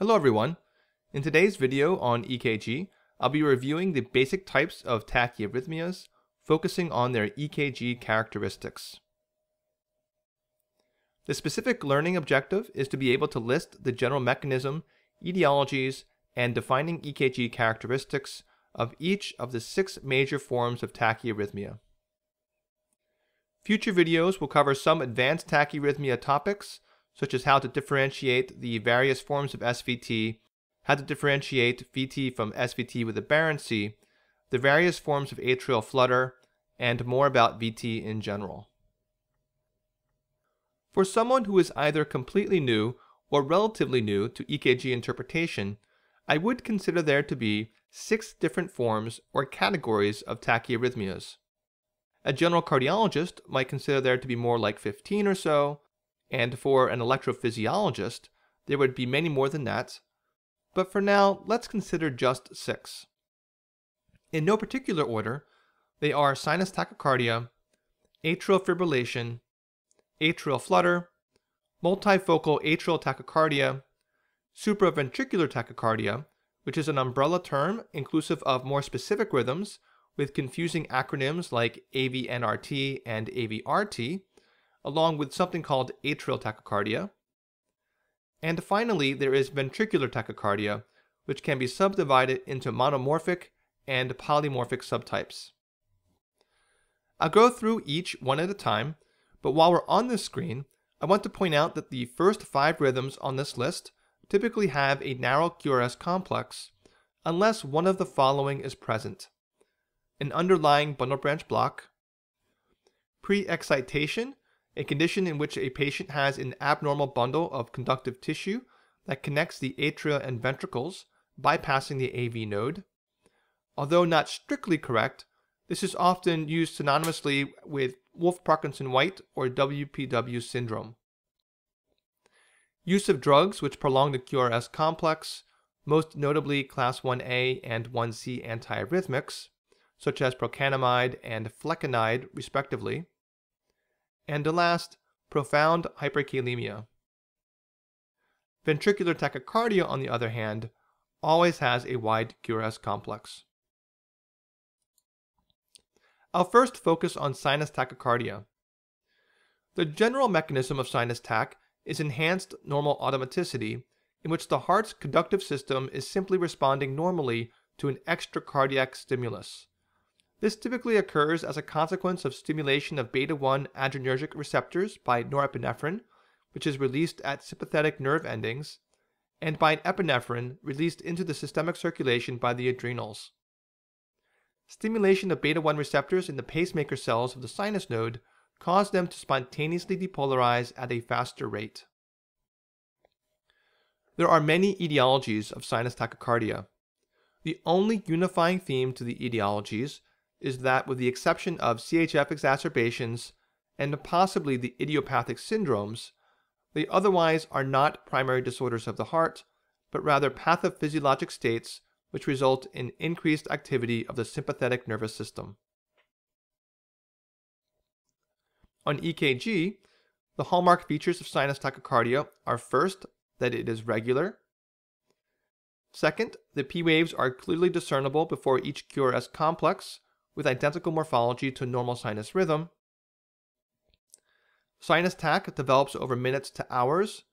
Hello everyone. In today's video on EKG, I'll be reviewing the basic types of tachyarrhythmias, focusing on their EKG characteristics. The specific learning objective is to be able to list the general mechanism, etiologies, and defining EKG characteristics of each of the 6 major forms of tachyarrhythmia. Future videos will cover some advanced tachyarrhythmia topics, such as how to differentiate the various forms of SVT, how to differentiate VT from SVT with aberrancy, the various forms of atrial flutter, and more about VT in general. For someone who is either completely new or relatively new to EKG interpretation, I would consider there to be 6 different forms or categories of tachyarrhythmias. A general cardiologist might consider there to be more like 15 or so, and for an electrophysiologist, there would be many more than that. But for now, let's consider just 6. In no particular order, they are sinus tachycardia, atrial fibrillation, atrial flutter, multifocal atrial tachycardia, supraventricular tachycardia, which is an umbrella term inclusive of more specific rhythms with confusing acronyms like AVNRT and AVRT, along with something called atrial tachycardia. And finally, there is ventricular tachycardia, which can be subdivided into monomorphic and polymorphic subtypes. I'll go through each one at a time, but while we're on this screen, I want to point out that the first 5 rhythms on this list typically have a narrow QRS complex, unless one of the following is present: an underlying bundle branch block, pre-excitation, a condition in which a patient has an abnormal bundle of conductive tissue that connects the atria and ventricles, bypassing the AV node. Although not strictly correct, this is often used synonymously with Wolff-Parkinson-White or WPW syndrome. Use of drugs which prolong the QRS complex, most notably class 1A and 1C antiarrhythmics, such as procainamide and flecainide respectively. And last, profound hyperkalemia. Ventricular tachycardia, on the other hand, always has a wide QRS complex. I'll first focus on sinus tachycardia. The general mechanism of sinus tach is enhanced normal automaticity, in which the heart's conductive system is simply responding normally to an extracardiac stimulus. This typically occurs as a consequence of stimulation of beta-1 adrenergic receptors by norepinephrine, which is released at sympathetic nerve endings, and by an epinephrine released into the systemic circulation by the adrenals. Stimulation of beta-1 receptors in the pacemaker cells of the sinus node cause them to spontaneously depolarize at a faster rate. There are many etiologies of sinus tachycardia. The only unifying theme to the etiologies is that, with the exception of CHF exacerbations and possibly the idiopathic syndromes, they otherwise are not primary disorders of the heart, but rather pathophysiologic states which result in increased activity of the sympathetic nervous system. On EKG, the hallmark features of sinus tachycardia are first, that it is regular. Second, the P waves are clearly discernible before each QRS complex, with identical morphology to normal sinus rhythm. Sinus tach develops over minutes to hours,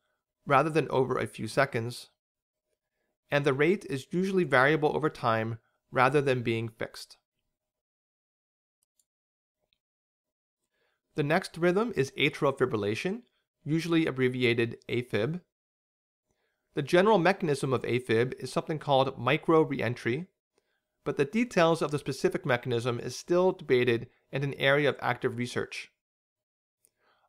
rather than over a few seconds, and the rate is usually variable over time rather than being fixed. The next rhythm is atrial fibrillation, usually abbreviated AFib. The general mechanism of AFib is something called micro-reentry, but the details of the specific mechanism is still debated and an area of active research.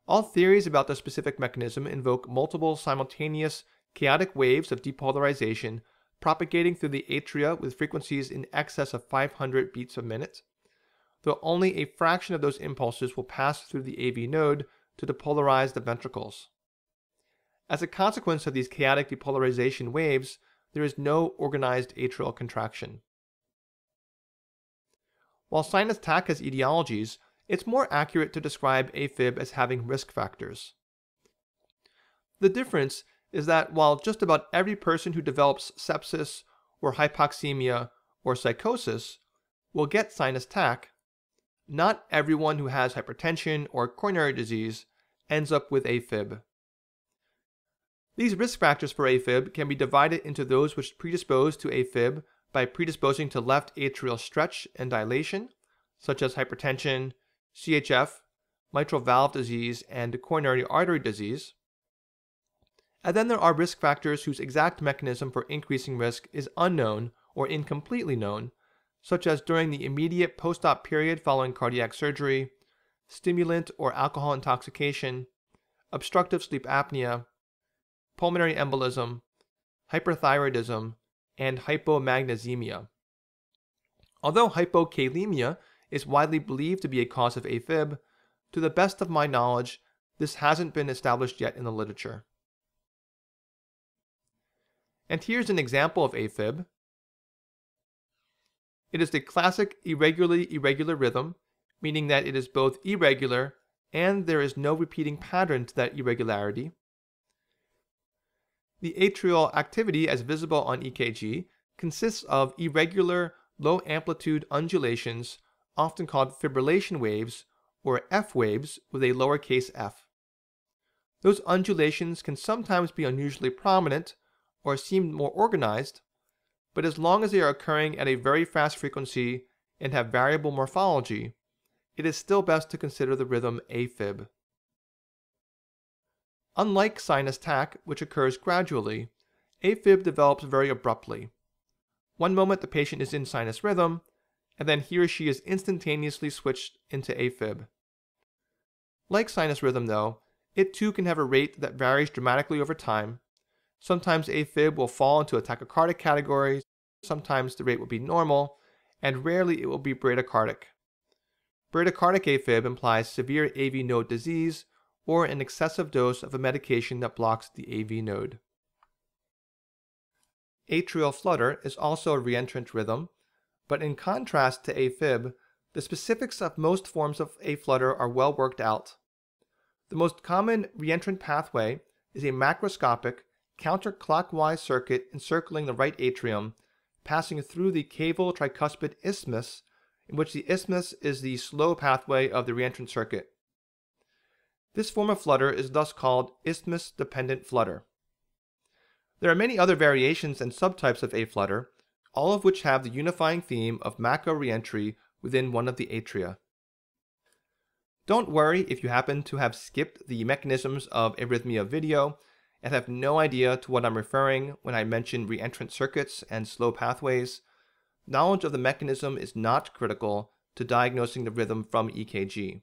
All theories about the specific mechanism invoke multiple simultaneous chaotic waves of depolarization propagating through the atria with frequencies in excess of 500 beats a minute, though only a fraction of those impulses will pass through the AV node to depolarize the ventricles. As a consequence of these chaotic depolarization waves, there is no organized atrial contraction. While sinus tach has etiologies, it's more accurate to describe AFib as having risk factors. The difference is that while just about every person who develops sepsis or hypoxemia or psychosis will get sinus tach, not everyone who has hypertension or coronary disease ends up with AFib. These risk factors for AFib can be divided into those which predispose to AFib by predisposing to left atrial stretch and dilation, such as hypertension, CHF, mitral valve disease, and coronary artery disease. And then there are risk factors whose exact mechanism for increasing risk is unknown or incompletely known, such as during the immediate post-op period following cardiac surgery, stimulant or alcohol intoxication, obstructive sleep apnea, pulmonary embolism, hyperthyroidism, and hypomagnesemia. Although hypokalemia is widely believed to be a cause of AFib, to the best of my knowledge, this hasn't been established yet in the literature. And here's an example of AFib. It is the classic irregularly irregular rhythm, meaning that it is both irregular and there is no repeating pattern to that irregularity. The atrial activity as visible on EKG consists of irregular low-amplitude undulations, often called fibrillation waves, or F waves with a lowercase f. Those undulations can sometimes be unusually prominent or seem more organized, but as long as they are occurring at a very fast frequency and have variable morphology, it is still best to consider the rhythm AFib. Unlike sinus tach, which occurs gradually, AFib develops very abruptly. One moment the patient is in sinus rhythm, and then he or she is instantaneously switched into AFib. Like sinus rhythm though, it too can have a rate that varies dramatically over time. Sometimes AFib will fall into a tachycardic category, sometimes the rate will be normal, and rarely it will be bradycardic. Bradycardic AFib implies severe AV node disease or an excessive dose of a medication that blocks the AV node. Atrial flutter is also a reentrant rhythm, but in contrast to AFib, the specifics of most forms of A-flutter are well worked out. The most common reentrant pathway is a macroscopic, counterclockwise circuit encircling the right atrium, passing through the caval tricuspid isthmus, in which the isthmus is the slow pathway of the reentrant circuit. This form of flutter is thus called isthmus-dependent flutter. There are many other variations and subtypes of A-flutter, all of which have the unifying theme of macro reentry within one of the atria. Don't worry if you happen to have skipped the mechanisms of arrhythmia video and have no idea to what I'm referring when I mention reentrant circuits and slow pathways. Knowledge of the mechanism is not critical to diagnosing the rhythm from EKG.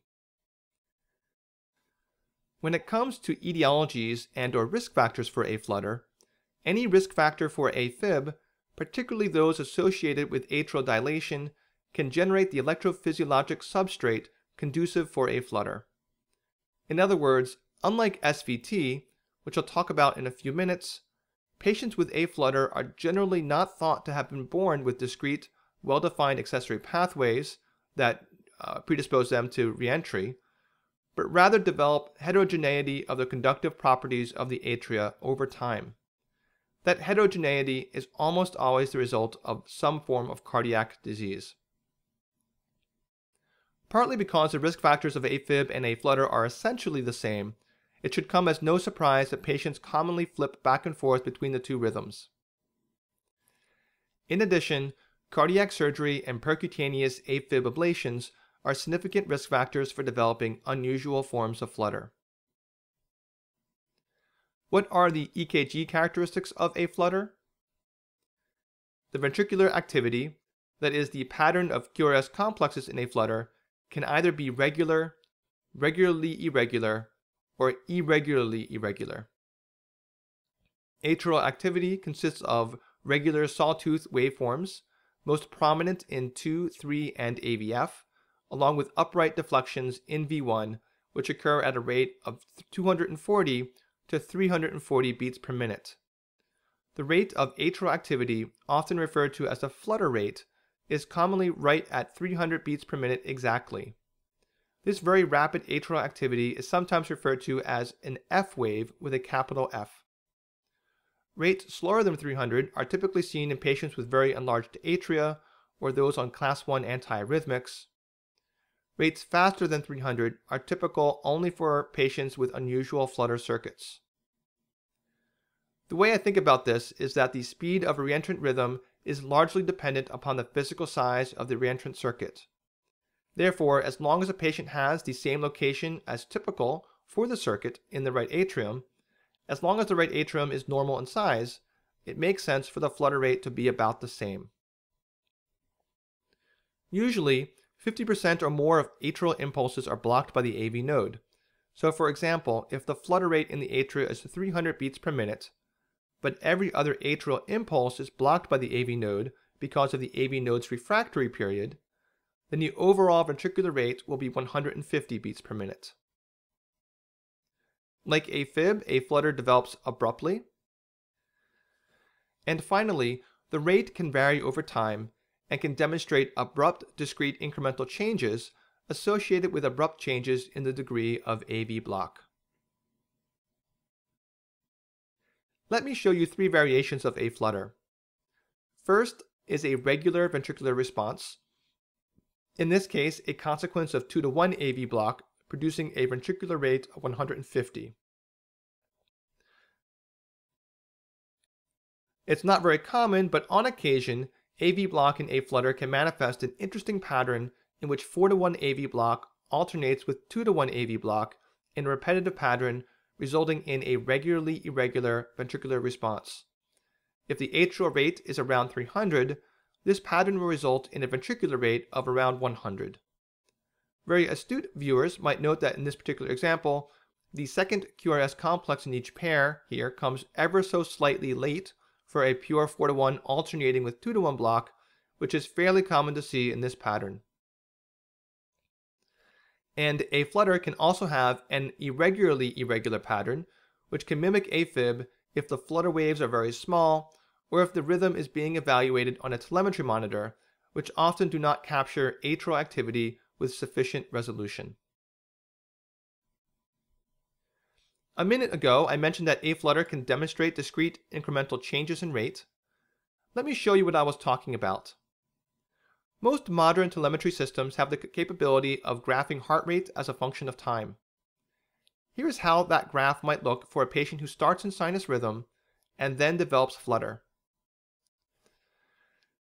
When it comes to etiologies and/or risk factors for A-flutter, any risk factor for AFib, particularly those associated with atrial dilation, can generate the electrophysiologic substrate conducive for A-flutter. In other words, unlike SVT, which I'll talk about in a few minutes, patients with A-flutter are generally not thought to have been born with discrete, well-defined accessory pathways that predispose them to reentry, but rather develop heterogeneity of the conductive properties of the atria over time. That heterogeneity is almost always the result of some form of cardiac disease. Partly because the risk factors of AFib and A-flutter are essentially the same, it should come as no surprise that patients commonly flip back and forth between the two rhythms. In addition, cardiac surgery and percutaneous AFib ablations are significant risk factors for developing unusual forms of flutter. What are the EKG characteristics of A-flutter? The ventricular activity, that is the pattern of QRS complexes in A-flutter, can either be regular, regularly irregular, or irregularly irregular. Atrial activity consists of regular sawtooth waveforms, most prominent in 2, 3, and AVF, along with upright deflections in V1, which occur at a rate of 240 to 340 beats per minute. The rate of atrial activity, often referred to as the flutter rate, is commonly right at 300 beats per minute exactly. This very rapid atrial activity is sometimes referred to as an F wave with a capital F. Rates slower than 300 are typically seen in patients with very enlarged atria or those on class 1 antiarrhythmics. Rates faster than 300 are typical only for patients with unusual flutter circuits. The way I think about this is that the speed of a reentrant rhythm is largely dependent upon the physical size of the reentrant circuit. Therefore, as long as a patient has the same location as typical for the circuit in the right atrium, as long as the right atrium is normal in size, it makes sense for the flutter rate to be about the same. Usually, 50% or more of atrial impulses are blocked by the AV node. So for example, if the flutter rate in the atria is 300 beats per minute, but every other atrial impulse is blocked by the AV node because of the AV node's refractory period, then the overall ventricular rate will be 150 beats per minute. Like AFib, a flutter develops abruptly. And finally, the rate can vary over time and can demonstrate abrupt discrete incremental changes associated with abrupt changes in the degree of AV block. Let me show you three variations of a flutter. First is a regular ventricular response. In this case, a consequence of 2:1 AV block producing a ventricular rate of 150. It's not very common, but on occasion, AV block in a flutter can manifest an interesting pattern in which 4:1 AV block alternates with 2:1 AV block in a repetitive pattern, resulting in a regularly irregular ventricular response. If the atrial rate is around 300, this pattern will result in a ventricular rate of around 100. Very astute viewers might note that in this particular example, the second QRS complex in each pair here comes ever so slightly late for a pure 4:1 alternating with 2:1 block, which is fairly common to see in this pattern. And a flutter can also have an irregularly irregular pattern, which can mimic AFib if the flutter waves are very small, or if the rhythm is being evaluated on a telemetry monitor, which often do not capture atrial activity with sufficient resolution. A minute ago, I mentioned that a flutter can demonstrate discrete incremental changes in rate. Let me show you what I was talking about. Most modern telemetry systems have the capability of graphing heart rate as a function of time. Here is how that graph might look for a patient who starts in sinus rhythm and then develops flutter.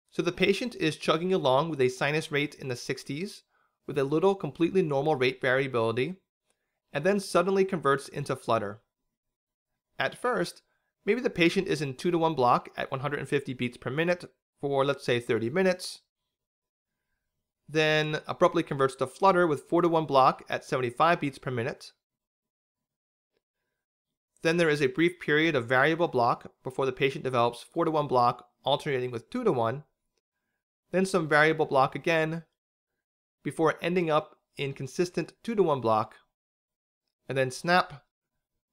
So the patient is chugging along with a sinus rate in the 60s with a little completely normal rate variability, and then suddenly converts into flutter. At first, maybe the patient is in 2:1 block at 150 beats per minute for, let's say, 30 minutes, then abruptly converts to flutter with 4:1 block at 75 beats per minute. Then there is a brief period of variable block before the patient develops 4:1 block alternating with 2:1, then some variable block again, before ending up in consistent 2:1 block, and then snap,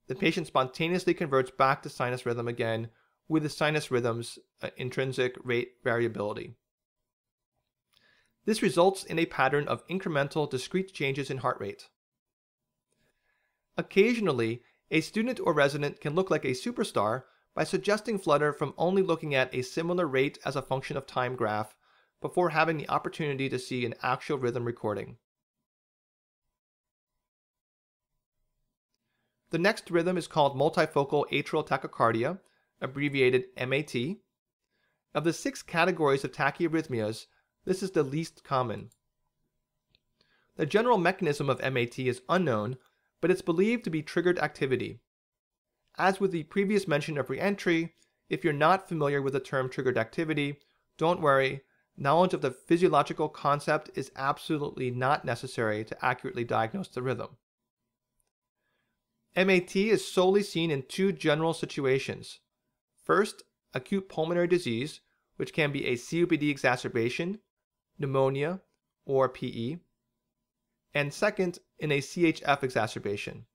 the patient spontaneously converts back to sinus rhythm again with the sinus rhythm's intrinsic rate variability. This results in a pattern of incremental discrete changes in heart rate. Occasionally, a student or resident can look like a superstar by suggesting flutter from only looking at a similar rate as a function of time graph before having the opportunity to see an actual rhythm recording. The next rhythm is called multifocal atrial tachycardia, abbreviated MAT. Of the 6 categories of tachyarrhythmias, this is the least common. The general mechanism of MAT is unknown, but it's believed to be triggered activity. As with the previous mention of reentry, if you're not familiar with the term triggered activity, don't worry, knowledge of the physiological concept is absolutely not necessary to accurately diagnose the rhythm. MAT is solely seen in 2 general situations. First, acute pulmonary disease, which can be a COPD exacerbation, pneumonia, or PE, and second, in a CHF exacerbation.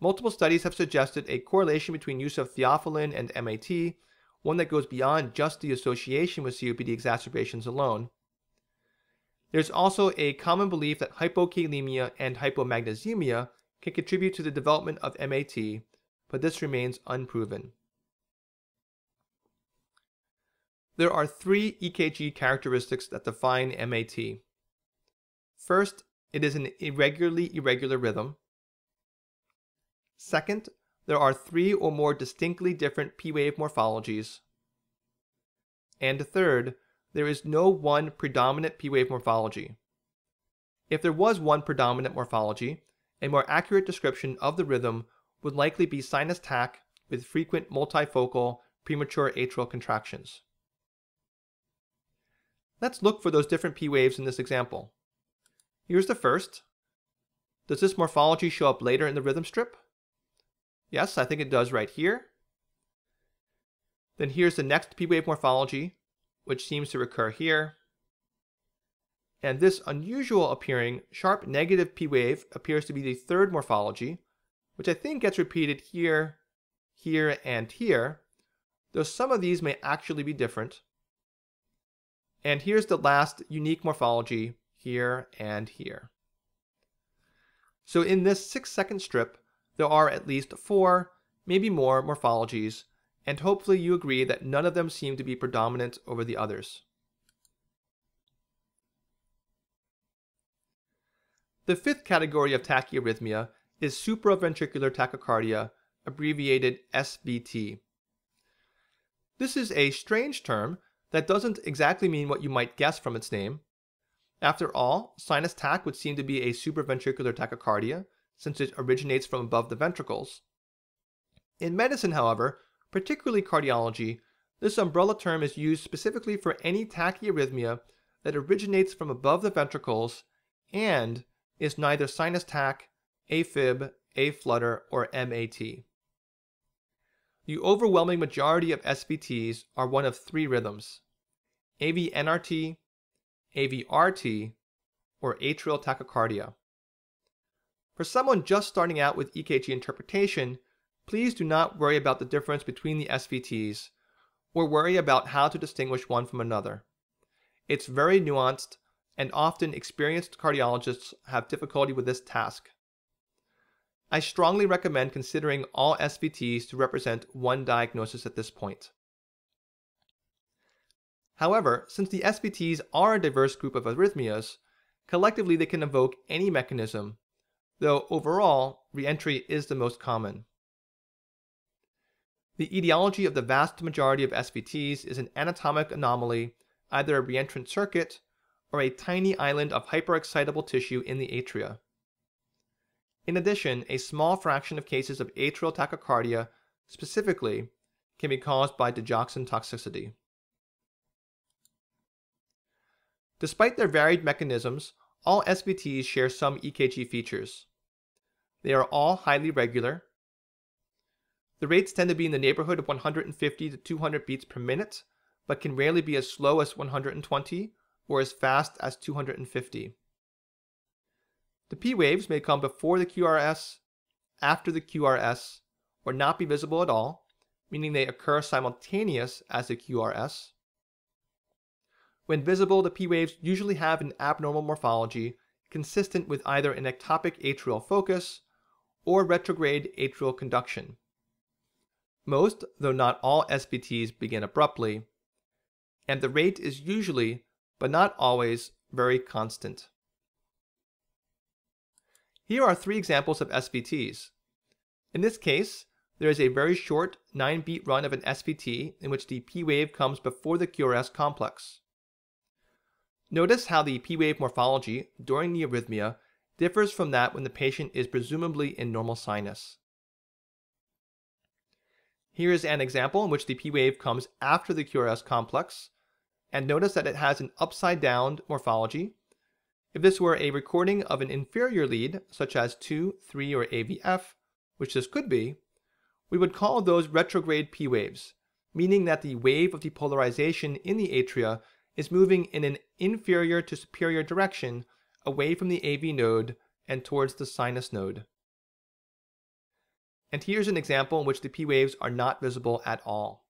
Multiple studies have suggested a correlation between use of theophylline and MAT, one that goes beyond just the association with COPD exacerbations alone. There's also a common belief that hypokalemia and hypomagnesemia can contribute to the development of MAT, but this remains unproven. There are three EKG characteristics that define MAT. First, it is an irregularly irregular rhythm. Second, there are three or more distinctly different P-wave morphologies. And third, there is no one predominant P-wave morphology. If there was one predominant morphology, a more accurate description of the rhythm would likely be sinus tach with frequent multifocal premature atrial contractions. Let's look for those different P waves in this example. Here's the first. Does this morphology show up later in the rhythm strip? Yes, I think it does right here. Then here's the next P wave morphology, which seems to recur here. And this unusual appearing sharp negative P wave appears to be the third morphology, which I think gets repeated here, here, and here, though some of these may actually be different. And here's the last unique morphology here and here. So in this 6-second strip, there are at least 4, maybe more morphologies, and hopefully you agree that none of them seem to be predominant over the others. The fifth category of tachyarrhythmia is supraventricular tachycardia, abbreviated SVT. This is a strange term that doesn't exactly mean what you might guess from its name. After all, sinus tach would seem to be a supraventricular tachycardia, since it originates from above the ventricles. In medicine, however, particularly cardiology, this umbrella term is used specifically for any tachyarrhythmia that originates from above the ventricles and is neither sinus tach, AFib, aflutter, or MAT. The overwhelming majority of SVTs are one of 3 rhythms: AV-NRT, AV-RT, or atrial tachycardia. For someone just starting out with EKG interpretation, please do not worry about the difference between the SVTs or worry about how to distinguish one from another. It's very nuanced, and often experienced cardiologists have difficulty with this task. I strongly recommend considering all SVTs to represent one diagnosis at this point. However, since the SVTs are a diverse group of arrhythmias, collectively they can evoke any mechanism, though overall, reentry is the most common. The etiology of the vast majority of SVTs is an anatomic anomaly, either a reentrant circuit or a tiny island of hyperexcitable tissue in the atria. In addition, a small fraction of cases of atrial tachycardia, specifically, can be caused by digoxin toxicity. Despite their varied mechanisms, all SVTs share some EKG features. They are all highly regular. The rates tend to be in the neighborhood of 150 to 200 beats per minute, but can rarely be as slow as 120 or as fast as 250. The P waves may come before the QRS, after the QRS, or not be visible at all, meaning they occur simultaneous as the QRS. When visible, the P waves usually have an abnormal morphology consistent with either an ectopic atrial focus or retrograde atrial conduction. Most, though not all, SVTs begin abruptly, and the rate is usually, but not always, very constant. Here are 3 examples of SVTs. In this case, there is a very short 9-beat run of an SVT in which the P wave comes before the QRS complex. Notice how the P wave morphology during the arrhythmia differs from that when the patient is presumably in normal sinus. Here is an example in which the P wave comes after the QRS complex, and notice that it has an upside-down morphology. If this were a recording of an inferior lead, such as 2, 3, or AVF, which this could be, we would call those retrograde P waves, meaning that the wave of depolarization in the atria is moving in an inferior to superior direction away from the AV node and towards the sinus node. And here's an example in which the P waves are not visible at all.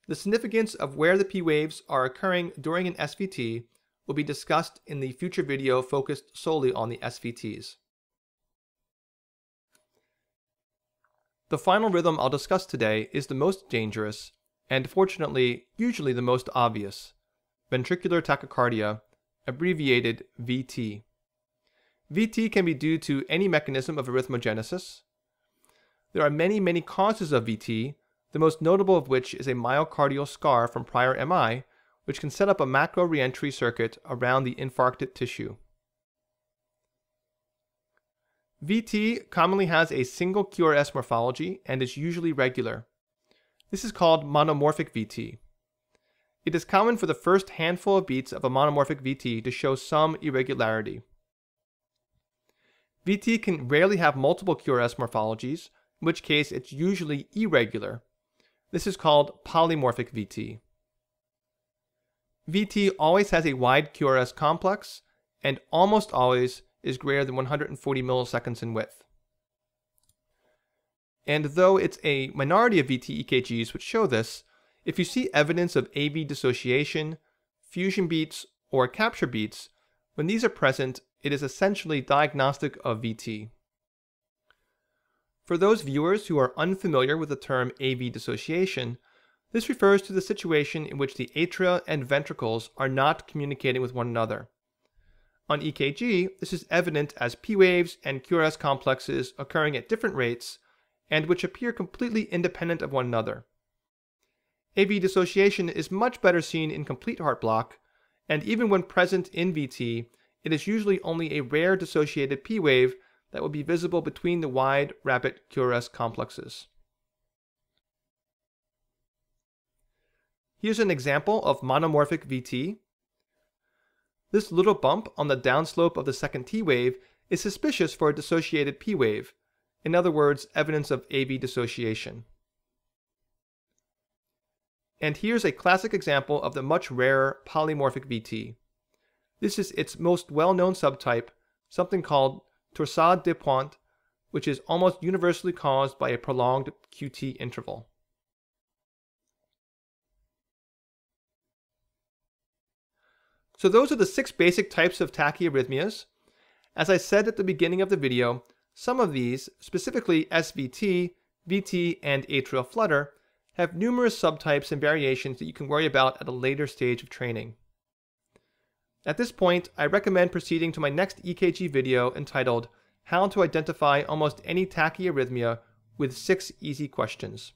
The significance of where the P waves are occurring during an SVT will be discussed in the future video focused solely on the SVTs. The final rhythm I'll discuss today is the most dangerous and fortunately, usually the most obvious, ventricular tachycardia, abbreviated VT. VT can be due to any mechanism of arrhythmogenesis. There are many causes of VT, the most notable of which is a myocardial scar from prior MI, which can set up a macro reentry circuit around the infarcted tissue. VT commonly has a single QRS morphology and is usually regular. This is called monomorphic VT. It is common for the first handful of beats of a monomorphic VT to show some irregularity. VT can rarely have multiple QRS morphologies, in which case it's usually irregular. This is called polymorphic VT. VT always has a wide QRS complex and almost always is greater than 140 milliseconds in width. And though it's a minority of VT EKGs which show this, if you see evidence of AV dissociation, fusion beats, or capture beats, when these are present, it is essentially diagnostic of VT. For those viewers who are unfamiliar with the term AV dissociation, this refers to the situation in which the atria and ventricles are not communicating with one another. On EKG, this is evident as P waves and QRS complexes occurring at different rates and which appear completely independent of one another. AV dissociation is much better seen in complete heart block, and even when present in VT, it is usually only a rare dissociated P wave that will be visible between the wide, rapid QRS complexes. Here's an example of monomorphic VT. This little bump on the downslope of the second T wave is suspicious for a dissociated P wave, in other words, evidence of AV dissociation. And here's a classic example of the much rarer polymorphic VT. This is its most well-known subtype, something called torsade de pointe, which is almost universally caused by a prolonged QT interval. So those are the 6 basic types of tachyarrhythmias. As I said at the beginning of the video, some of these, specifically SVT, VT, and atrial flutter, have numerous subtypes and variations that you can worry about at a later stage of training. At this point, I recommend proceeding to my next EKG video entitled How to Identify Almost Any Tachyarrhythmia with 6 Easy Questions.